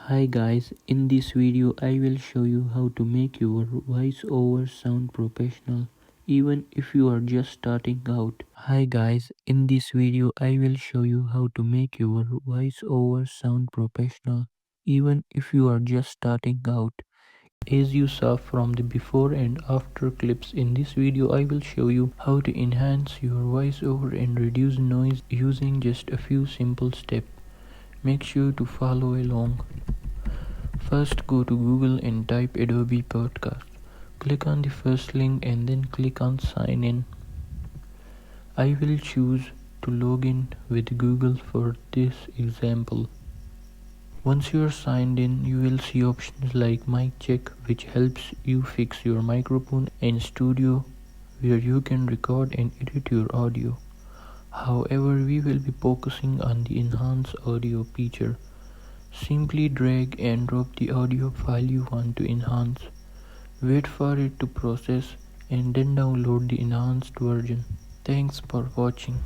Hi guys, in this video I will show you how to make your voiceover sound professional even if you are just starting out. Hi guys, in this video I will show you how to make your voiceover sound professional even if you are just starting out. As you saw from the before and after clips in this video, I will show you how to enhance your voiceover and reduce noise using just a few simple steps. Make sure to follow along. First, go to Google and type Adobe Podcast. Click on the first link and then click on Sign In. I will choose to log in with Google for this example. Once you are signed in, you will see options like Mic Check, which helps you fix your microphone, and Studio, where you can record and edit your audio. However, we will be focusing on the Enhance Audio feature. Simply drag and drop the audio file you want to enhance. Wait for it to process and then download the enhanced version. Thanks for watching.